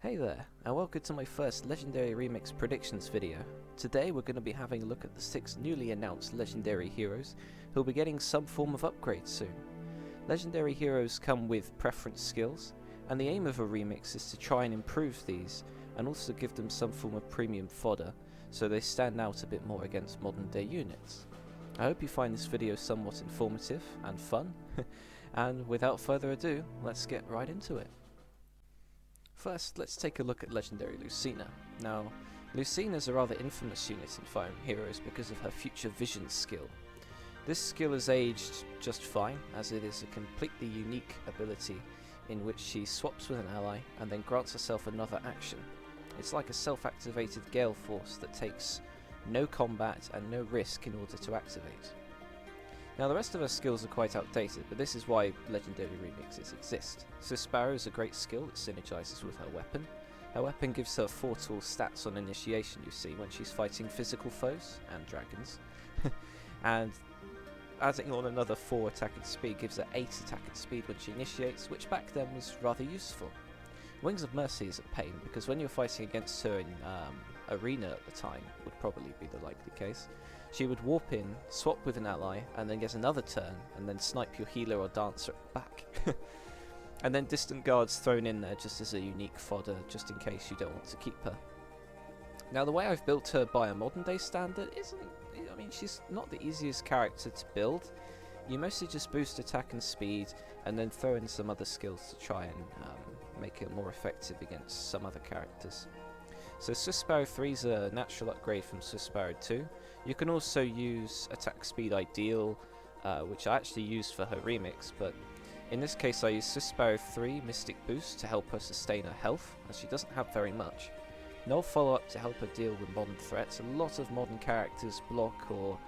Hey there, and welcome to my first Legendary Remix predictions video. Today we're going to be having a look at the 6 newly announced Legendary Heroes who'll be getting some form of upgrade soon. Legendary Heroes come with preference skills, and the aim of a remix is to try and improve these and also give them some form of premium fodder so they stand out a bit more against modern day units. I hope you find this video somewhat informative and fun, and without further ado, let's get right into it. First, let's take a look at Legendary Lucina. Now, Lucina is a rather infamous unit in Fire Emblem Heroes because of her Future Vision skill. This skill has aged just fine, as it is a completely unique ability in which she swaps with an ally and then grants herself another action. It's like a self-activated Gale Force that takes no combat and no risk in order to activate. Now the rest of her skills are quite outdated, but this is why Legendary Remixes exist. So Sparrow is a great skill that synergizes with her weapon. Her weapon gives her 4 tool stats on initiation, you see, when she's fighting physical foes and dragons. And adding on another 4 attack and speed gives her 8 attack and speed when she initiates, which back then was rather useful. Wings of Mercy is a pain, because when you're fighting against her in Arena at the time, would probably be the likely case, she would warp in, swap with an ally, and then get another turn, and then snipe your healer or dancer back. And then distant guards thrown in there just as a unique fodder, just in case you don't want to keep her. Now the way I've built her by a modern day standard she's not the easiest character to build. You mostly just boost attack and speed, and then throw in some other skills to try and make it more effective against some other characters. So Swiss Sparrow 3 is a natural upgrade from Swiss Sparrow 2. You can also use Attack Speed Ideal, which I actually used for her remix, but in this case I use Swiss Sparrow 3 Mystic Boost to help her sustain her health, as she doesn't have very much. No follow-up to help her deal with modern threats. A lot of modern characters block or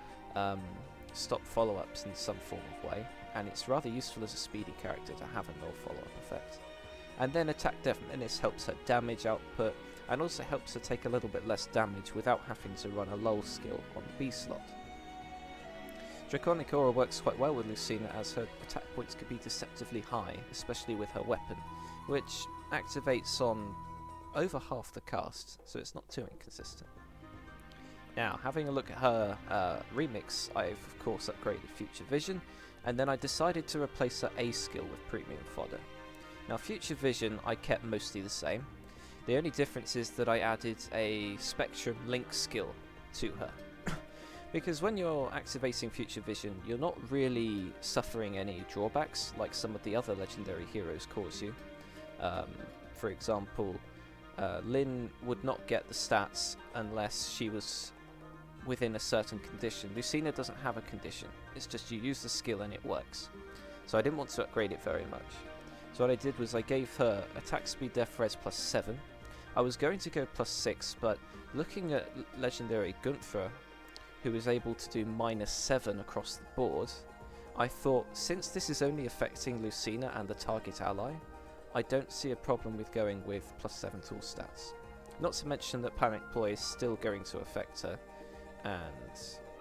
stop follow-ups in some form of way, and it's rather useful as a speedy character to have a no follow-up effect. And then Attack Death Menace helps her damage output, and also helps her take a little bit less damage without having to run a lull skill on the B slot. Draconic Aura works quite well with Lucina, as her attack points can be deceptively high, especially with her weapon, which activates on over half the cast, so it's not too inconsistent. Now, having a look at her remix, I've of course upgraded Future Vision, and then I decided to replace her A skill with Premium Fodder. Now Future Vision I kept mostly the same. The only difference is that I added a Spectrum Link skill to her. Because when you're activating Future Vision, you're not really suffering any drawbacks like some of the other Legendary Heroes cause you. For example, Lyn would not get the stats unless she was within a certain condition. Lucina doesn't have a condition, it's just you use the skill and it works. So I didn't want to upgrade it very much. So what I did was I gave her Attack Speed Def Res plus 7. I was going to go plus 6, but looking at Legendary Gunther, who is able to do minus 7 across the board, I thought, since this is only affecting Lucina and the target ally, I don't see a problem with going with plus 7 tool stats. Not to mention that Panic Ploy is still going to affect her, and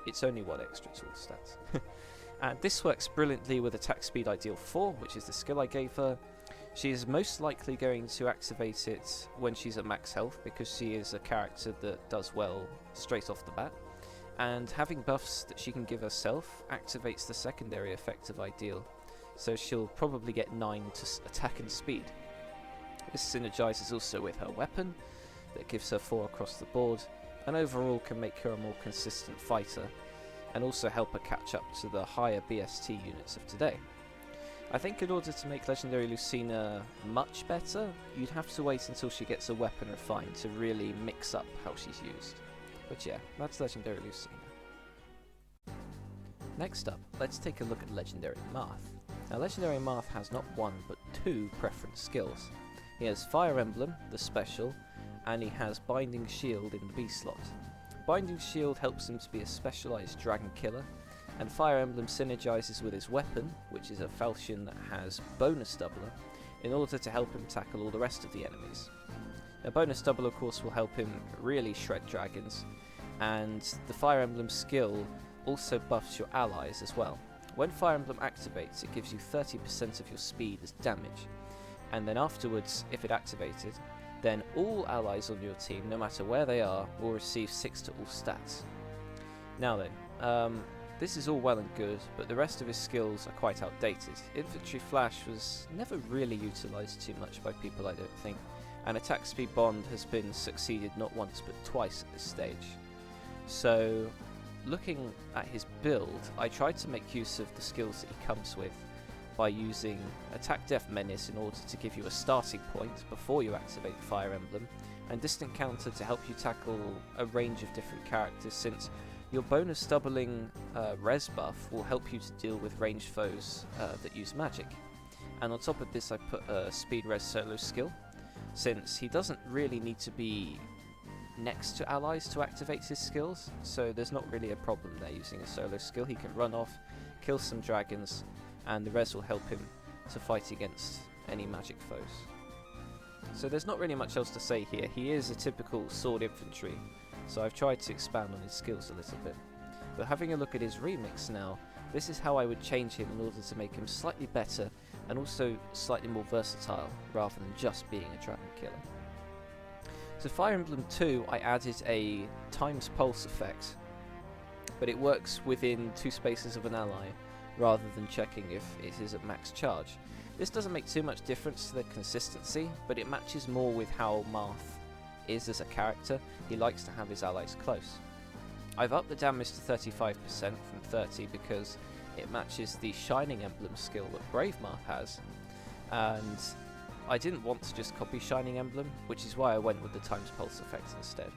it's only 1 extra tool stats. And this works brilliantly with Attack Speed Ideal 4, which is the skill I gave her. She is most likely going to activate it when she's at max health, because she is a character that does well straight off the bat. And having buffs that she can give herself activates the secondary effect of Ideal, so she'll probably get 9 to attack and speed. This synergizes also with her weapon, that gives her 4 across the board, and overall can make her a more consistent fighter, and also help her catch up to the higher BST units of today. I think in order to make Legendary Lucina much better, you'd have to wait until she gets a weapon refined to really mix up how she's used. But yeah, that's Legendary Lucina. Next up, let's take a look at Legendary Marth. Now Legendary Marth has not 1 but 2 preference skills. He has Fire Emblem, the special, and he has Binding Shield in the B slot. Binding Shield helps him to be a specialised dragon killer, and Fire Emblem synergizes with his weapon, which is a falchion that has bonus doubler, in order to help him tackle all the rest of the enemies. Now bonus double of course will help him really shred dragons, and the Fire Emblem skill also buffs your allies as well. When Fire Emblem activates, it gives you 30% of your speed as damage, and then afterwards, if it activated, then all allies on your team, no matter where they are, will receive 6 to all stats. Now then, this is all well and good, but the rest of his skills are quite outdated. Infantry Flash was never really utilised too much by people, I don't think, and Attack Speed Bond has been succeeded not once but twice at this stage. So, looking at his build, I tried to make use of the skills that he comes with by using Attack Def Menace in order to give you a starting point before you activate Fire Emblem, and Distant Counter to help you tackle a range of different characters, since your bonus doubling res buff will help you to deal with ranged foes that use magic. And on top of this I put a speed res solo skill, since he doesn't really need to be next to allies to activate his skills, so there's not really a problem there using a solo skill. He can run off, kill some dragons, and the res will help him to fight against any magic foes. So there's not really much else to say here. He is a typical sword infantry, so I've tried to expand on his skills a little bit. But having a look at his remix now, this is how I would change him in order to make him slightly better and also slightly more versatile rather than just being a dragon killer. So Fire Emblem 2, I added a times pulse effect, but it works within 2 spaces of an ally rather than checking if it is at max charge. This doesn't make too much difference to the consistency, but it matches more with how Marth is as a character. He likes to have his allies close. I've upped the damage to 35% from 30 because it matches the Shining Emblem skill that Brave Marth has, and I didn't want to just copy Shining Emblem, which is why I went with the times pulse effect instead.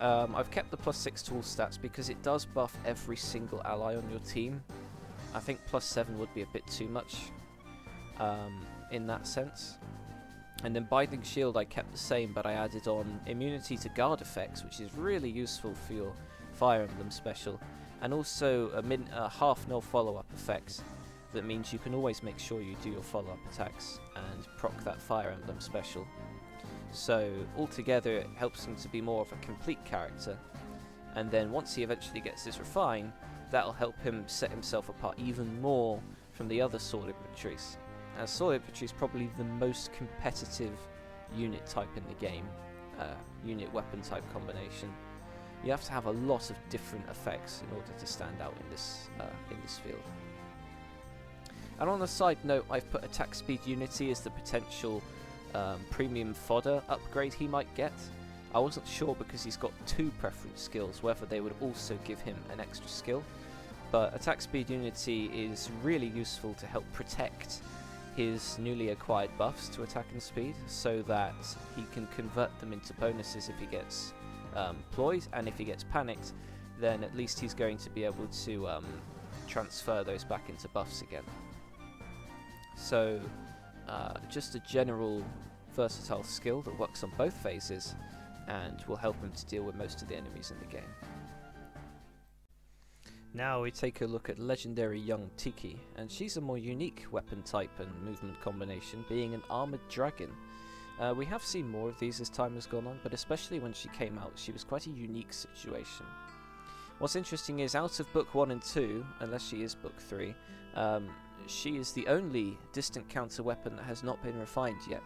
I've kept the +6 to all stats because it does buff every single ally on your team. I think +7 would be a bit too much in that sense. And then Binding Shield I kept the same, but I added on immunity to guard effects, which is really useful for your Fire Emblem special, and also a half null follow-up effect that means you can always make sure you do your follow-up attacks and proc that Fire Emblem special. So altogether it helps him to be more of a complete character, and then once he eventually gets his refine, that'll help him set himself apart even more from the other sword infantries. As sword infantry is probably the most competitive unit type in the game, unit weapon type combination. You have to have a lot of different effects in order to stand out in this field. And on a side note, I've put attack speed unity as the potential premium fodder upgrade he might get. I wasn't sure because he's got 2 preference skills whether they would also give him an extra skill, but attack speed unity is really useful to help protect his newly acquired buffs to attack and speed, so that he can convert them into bonuses if he gets ployed, and if he gets panicked, then at least he's going to be able to transfer those back into buffs again. So just a general versatile skill that works on both phases and will help him to deal with most of the enemies in the game. Now we take a look at legendary young Tiki, and she's a more unique weapon type and movement combination, being an armoured dragon. We have seen more of these as time has gone on, but especially when she came out, she was quite a unique situation. What's interesting is, out of book 1 and 2, unless she is book 3, she is the only distant counter weapon that has not been refined yet.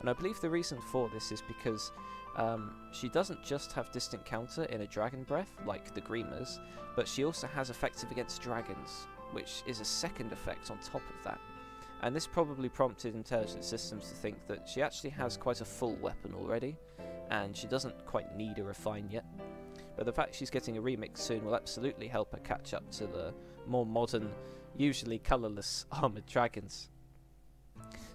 And I believe the reason for this is because she doesn't just have distant counter in a dragon breath like the Greemers, but she also has effective against dragons, which is a second effect on top of that. And this probably prompted Intelligent Systems to think that she actually has quite a full weapon already, and she doesn't quite need a refine yet. But the fact she's getting a remix soon will absolutely help her catch up to the more modern, usually colourless armoured dragons.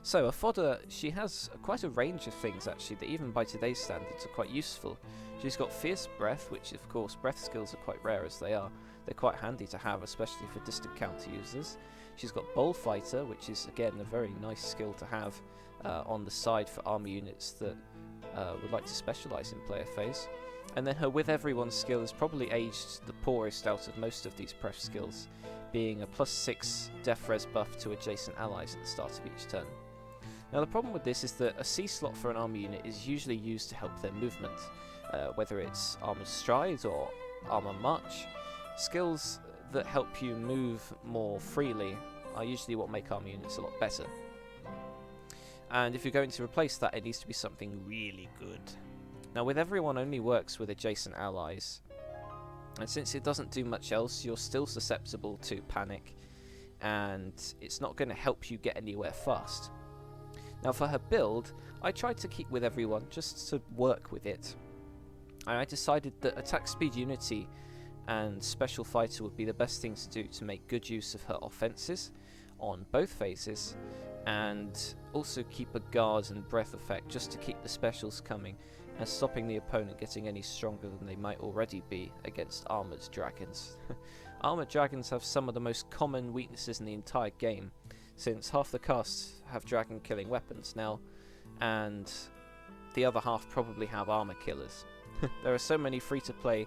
So a fodder, she has quite a range of things actually that even by today's standards are quite useful. She's got Fierce Breath, which of course breath skills are quite rare as they are. They're quite handy to have, especially for distant counter users. She's got Bullfighter, which is again a very nice skill to have on the side for armor units that would like to specialise in player phase. And then her With Everyone skill is probably aged the poorest out of most of these pref skills, being a +6 def res buff to adjacent allies at the start of each turn. Now the problem with this is that a C slot for an armor unit is usually used to help their movement, whether it's Armored Stride or Armor March. Skills that help you move more freely are usually what make armor units a lot better. And if you're going to replace that, it needs to be something really good. Now, with everyone only works with adjacent allies, and since it doesn't do much else, you're still susceptible to panic, and it's not going to help you get anywhere fast. Now, for her build, I tried to keep with everyone just to work with it, and I decided that attack speed unity and special fighter would be the best thing to do to make good use of her offenses on both phases, and also keep a guard and breath effect just to keep the specials coming and stopping the opponent getting any stronger than they might already be against armored dragons. Armored dragons have some of the most common weaknesses in the entire game, since half the cast have dragon killing weapons now, and the other half probably have armor killers. There are so many free to play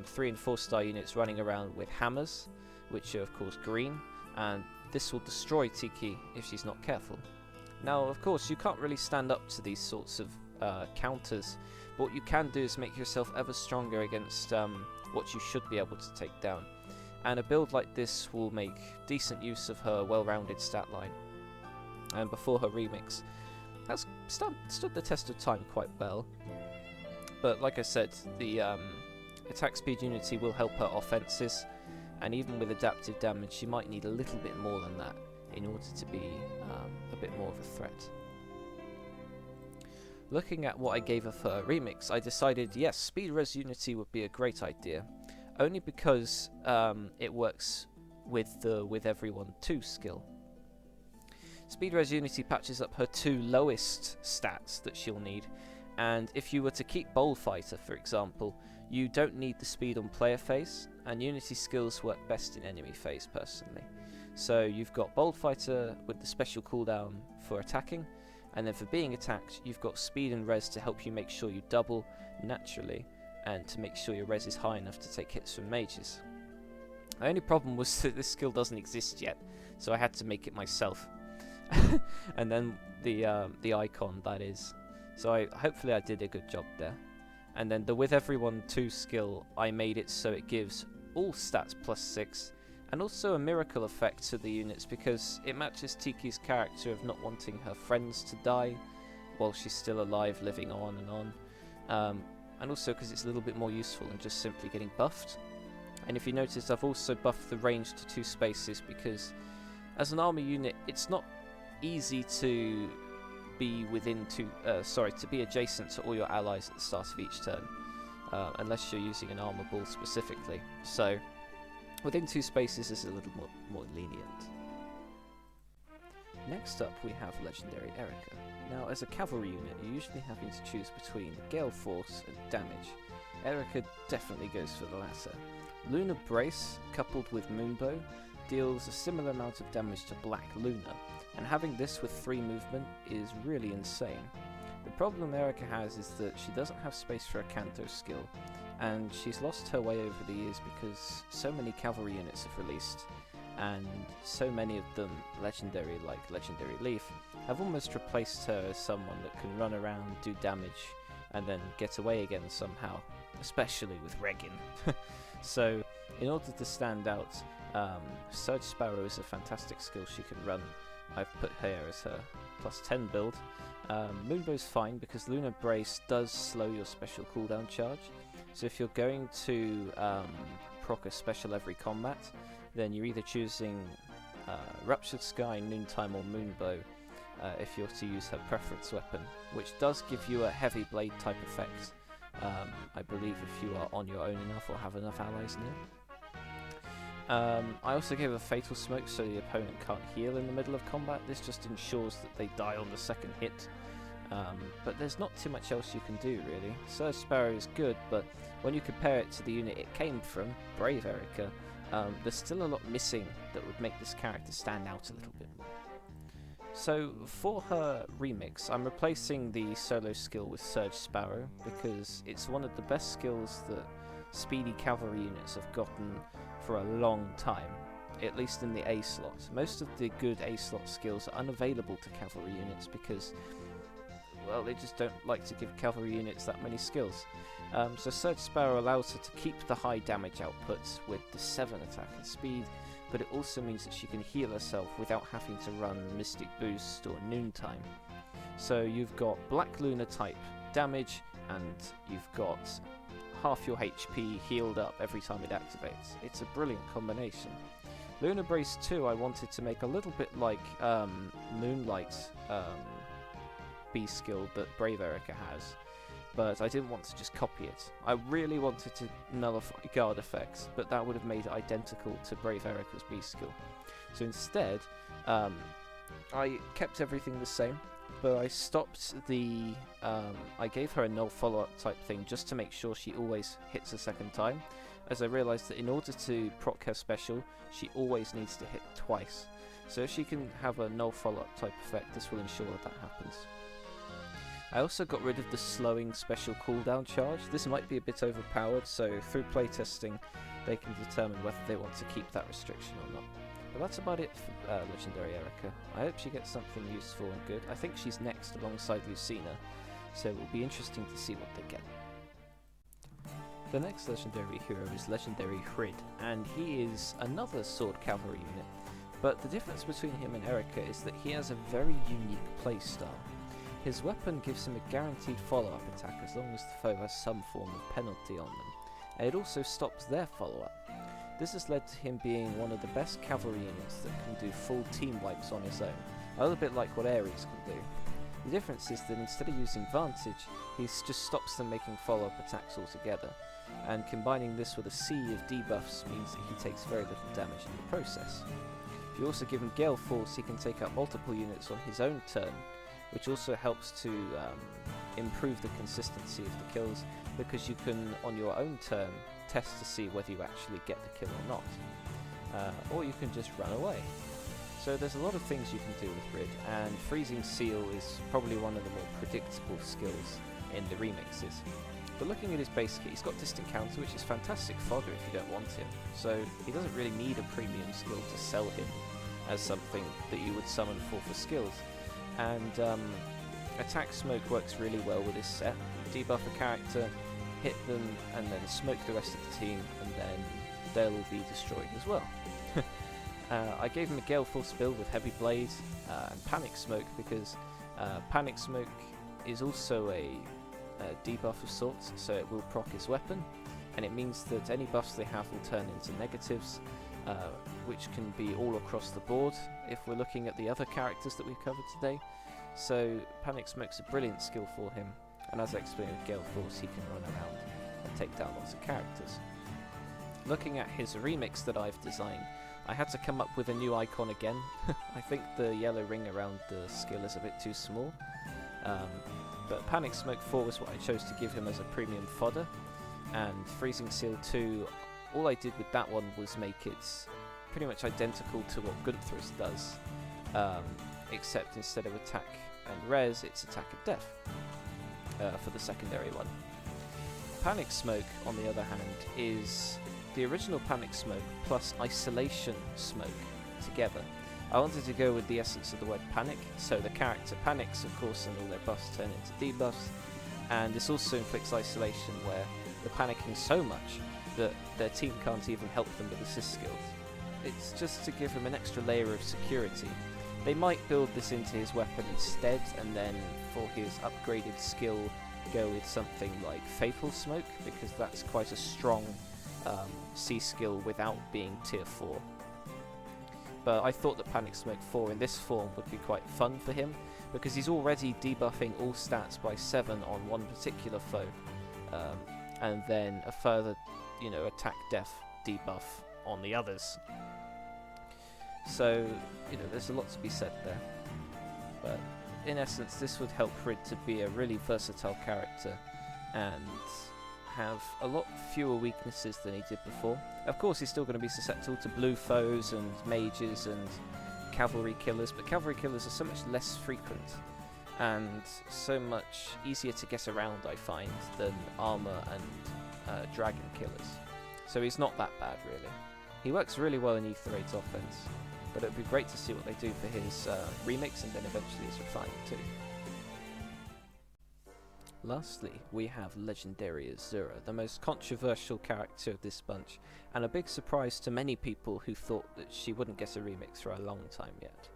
3 and 4 star units running around with hammers, which are of course green, and this will destroy Tiki if she's not careful. Now, of course, you can't really stand up to these sorts of counters, but what you can do is make yourself ever stronger against what you should be able to take down. And a build like this will make decent use of her well-rounded stat line. And before her remix, that's stood the test of time quite well. But like I said, the attack speed unity will help her offenses, and even with adaptive damage, she might need a little bit more than that in order to be a bit more of a threat. Looking at what I gave her for her remix, I decided yes, speed res unity would be a great idea, only because it works with the with everyone 2 skill. Speed res unity patches up her 2 lowest stats that she'll need, and if you were to keep bold fighter, for example, you don't need the speed on player phase, and unity skills work best in enemy phase personally. So you've got bold fighter with the special cooldown for attacking, and then for being attacked you've got speed and res to help you make sure you double naturally, and to make sure your res is high enough to take hits from mages. The only problem was that this skill doesn't exist yet, so I had to make it myself. And then the icon, that is. So hopefully I did a good job there. And then the with everyone 2 skill, I made it so it gives all stats +6, and also a miracle effect to the units because it matches Tiki's character of not wanting her friends to die while she's still alive, living on and on. And also because it's a little bit more useful than just simply getting buffed. And if you notice, I've also buffed the range to 2 spaces because as an armor unit, it's not easy to be to be adjacent to all your allies at the start of each turn, unless you're using an armor ball specifically. So within 2 spaces is a little more lenient. Next up we have Legendary Erica. Now, as a cavalry unit, you're usually having to choose between Gale Force and damage. Erica definitely goes for the latter. Lunar Brace, coupled with Moonbow, deals a similar amount of damage to Black Luna, and having this with 3 movement is really insane. The problem Erica has is that she doesn't have space for a Canto skill, and she's lost her way over the years because so many cavalry units have released, and so many of them, legendary like Legendary Leaf, have almost replaced her as someone that can run around, do damage, and then get away again somehow, especially with Regin. So, in order to stand out, Surge Sparrow is a fantastic skill she can run. I've put her as her +10 build. Moonbow's fine because Lunar Brace does slow your special cooldown charge, so if you're going to proc a special every combat, then you're either choosing Ruptured Sky, Noontime or Moonbow if you're to use her preference weapon, which does give you a heavy blade type effect, I believe, if you are on your own enough or have enough allies near. I also gave a Fatal Smoke so the opponent can't heal in the middle of combat. This just ensures that they die on the second hit. But there's not too much else you can do, really. Surge Sparrow is good, but when you compare it to the unit it came from, Brave Erica, there's still a lot missing that would make this character stand out a little bit more. So for her remix, I'm replacing the solo skill with Surge Sparrow because it's one of the best skills that speedy cavalry units have gotten for a long time, at least in the A slot. Most of the good A slot skills are unavailable to cavalry units because, well, they just don't like to give cavalry units that many skills. So Surge Sparrow allows her to keep the high damage outputs with the 7 attack and speed, but it also means that she can heal herself without having to run Mystic Boost or Noontime. So you've got Black Luna type damage, and you've got half your HP healed up every time it activates. It's a brilliant combination. Luna Brace 2 I wanted to make a little bit like Moonlight B skill that Brave Erica has, but I didn't want to just copy it. I really wanted to nullify guard effects, but that would have made it identical to Brave Erica's B skill. So instead, I kept everything the same, but I stopped the... I gave her a null follow-up type thing just to make sure she always hits a second time, as I realised that in order to proc her special, she always needs to hit twice. So if she can have a null follow-up type effect, this will ensure that happens. I also got rid of the slowing special cooldown charge. This might be a bit overpowered, so through playtesting they can determine whether they want to keep that restriction or not. But that's about it for Legendary Erica. I hope she gets something useful and good. I think she's next alongside Lucina, so it will be interesting to see what they get. The next legendary hero is Legendary Frid, and he is another sword cavalry unit, but the difference between him and Erica is that he has a very unique playstyle. His weapon gives him a guaranteed follow-up attack as long as the foe has some form of penalty on them, and it also stops their follow-up. This has led to him being one of the best cavalry units that can do full team wipes on his own, a little bit like what Ares can do. The difference is that instead of using Vantage, he just stops them making follow-up attacks altogether, and combining this with a sea of debuffs means that he takes very little damage in the process. If you also give him Gale Force, he can take out multiple units on his own turn, which also helps to improve the consistency of the kills, because you can, on your own turn, test to see whether you actually get the kill or not. Or you can just run away. So there's a lot of things you can do with Frid, and Freezing Seal is probably one of the more predictable skills in the remixes. But looking at his base kit, he's got Distant Counter, which is fantastic fodder if you don't want him. So he doesn't really need a premium skill to sell him as something that you would summon for skills. And Attack Smoke works really well with this set. Debuff a character, hit them, and then smoke the rest of the team, and then they'll be destroyed as well. I gave him a Gale Force build with Heavy Blade and Panic Smoke, because Panic Smoke is also a debuff of sorts, so it will proc his weapon, and it means that any buffs they have will turn into negatives, which can be all across the board if we're looking at the other characters that we've covered today. So Panic Smoke's a brilliant skill for him, and as I explained with Gale Force, he can run around and take down lots of characters. Looking at his remix that I've designed, I had to come up with a new icon again. I think the yellow ring around the skill is a bit too small, but Panic Smoke 4 was what I chose to give him as a premium fodder, and Freezing Seal 2, all I did with that one was make it pretty much identical to what Gunthras does, except instead of attack and res, it's attack and death for the secondary one. Panic Smoke, on the other hand, is the original Panic Smoke plus Isolation Smoke together. I wanted to go with the essence of the word panic, so the character panics, of course, and all their buffs turn into debuffs, and this also inflicts isolation, where they're panicking so much that their team can't even help them with assist skills. It's just to give him an extra layer of security. They might build this into his weapon instead, and then for his upgraded skill go with something like Fatal Smoke, because that's quite a strong C skill without being tier 4. But I thought that Panic Smoke 4 in this form would be quite fun for him, because he's already debuffing all stats by 7 on one particular foe, and then a further, attack def debuff on the others. So, there's a lot to be said there. But in essence, this would help Frid to be a really versatile character and have a lot fewer weaknesses than he did before. Of course, he's still going to be susceptible to blue foes and mages and cavalry killers, but cavalry killers are so much less frequent and so much easier to get around, I find, than armor and dragon killers. So he's not that bad, really. He works really well in Ether 8's offense, but it would be great to see what they do for his remix and then eventually his refinement too. Lastly, we have Legendary Azura, the most controversial character of this bunch, and a big surprise to many people who thought that she wouldn't get a remix for a long time yet.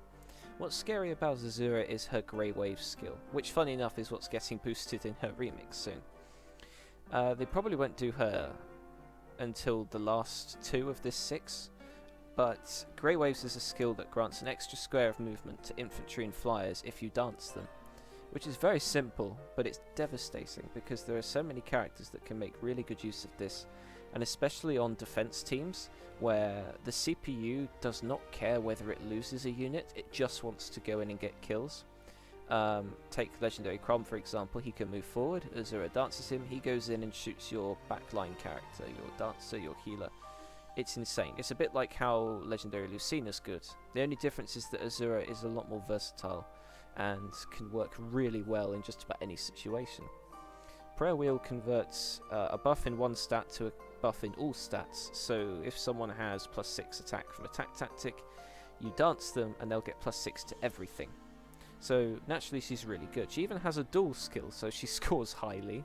What's scary about Azura is her Grey Wave skill, which funny enough is what's getting boosted in her remix soon. They probably won't do her until the last 2 of this 6, but Grey Waves is a skill that grants an extra square of movement to infantry and flyers if you dance them, which is very simple, but it's devastating because there are so many characters that can make really good use of this, and especially on defense teams where the CPU does not care whether it loses a unit, it just wants to go in and get kills. Take Legendary Crom for example, he can move forward, Azura dances him, he goes in and shoots your backline character, your dancer, your healer. It's insane. It's a bit like how Legendary Lucina's good. The only difference is that Azura is a lot more versatile and can work really well in just about any situation. Prayer Wheel converts a buff in one stat to a buff in all stats, so if someone has +6 attack from attack tactic, you dance them and they'll get +6 to everything. So naturally she's really good. She even has a dual skill, so she scores highly,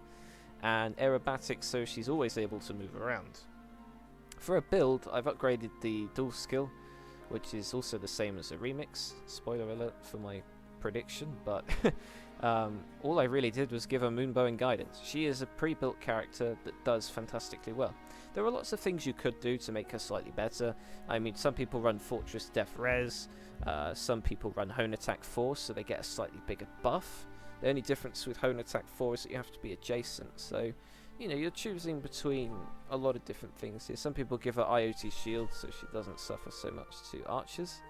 and aerobatic, so she's always able to move around. For a build, I've upgraded the dual skill, which is also the same as a remix. Spoiler alert for my prediction, but all I really did was give her Moonbow and Guidance. She is a pre-built character that does fantastically well. There are lots of things you could do to make her slightly better. I mean, some people run Fortress Def Res, some people run Hone Attack 4, so they get a slightly bigger buff. The only difference with Hone Attack 4 is that you have to be adjacent, so you know, you're choosing between a lot of different things here. Some people give her IoT Shield so she doesn't suffer so much to archers,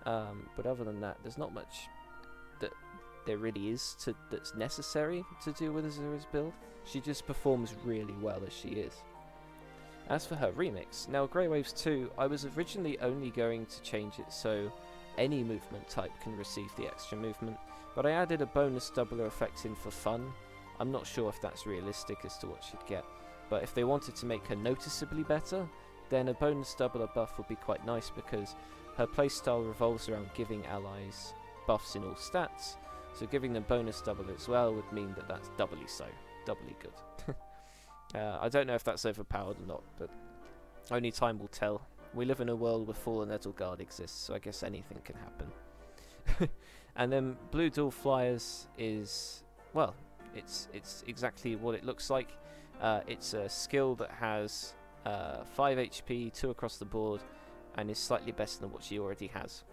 but other than that, there's not much that there really is that's necessary to do with Azura's build. She just performs really well as she is. As for her remix, now Grey Waves 2, I was originally only going to change it so any movement type can receive the extra movement, but I added a bonus doubler effect in for fun. I'm not sure if that's realistic as to what she'd get, but if they wanted to make her noticeably better, then a bonus doubler buff would be quite nice because her playstyle revolves around giving allies buffs in all stats, so giving them bonus doubler as well would mean that that's doubly so, doubly good. I don't know if that's overpowered or not, but only time will tell. We live in a world where Fallen Edelgard exists, so I guess anything can happen. And then Blue Dual Flyers is, well, it's exactly what it looks like. It's a skill that has 5 HP, 2 across the board, and is slightly better than what she already has.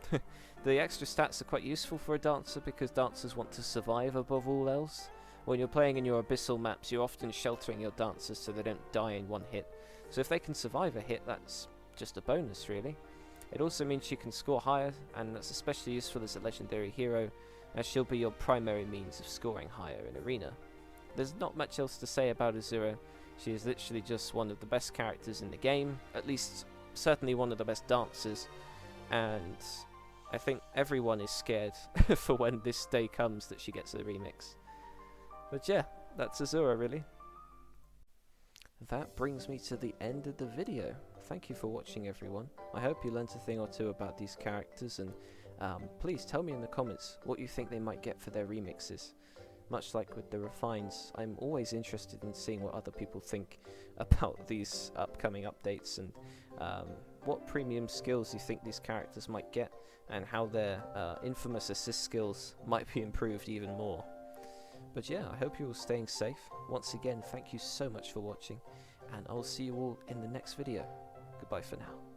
The extra stats are quite useful for a dancer because dancers want to survive above all else. When you're playing in your abyssal maps, you're often sheltering your dancers so they don't die in one hit. So if they can survive a hit, that's just a bonus really. It also means she can score higher, and that's especially useful as a legendary hero, as she'll be your primary means of scoring higher in Arena. There's not much else to say about Azura. She is literally just one of the best characters in the game, at least certainly one of the best dancers, and I think everyone is scared for when this day comes that she gets a remix. But yeah, that's Azura really. That brings me to the end of the video. Thank you for watching everyone. I hope you learned a thing or two about these characters, and please tell me in the comments what you think they might get for their remixes. Much like with the refines, I'm always interested in seeing what other people think about these upcoming updates, and what premium skills you think these characters might get, and how their infamous assist skills might be improved even more. But yeah, I hope you're all staying safe. Once again, thank you so much for watching, and I'll see you all in the next video. Goodbye for now.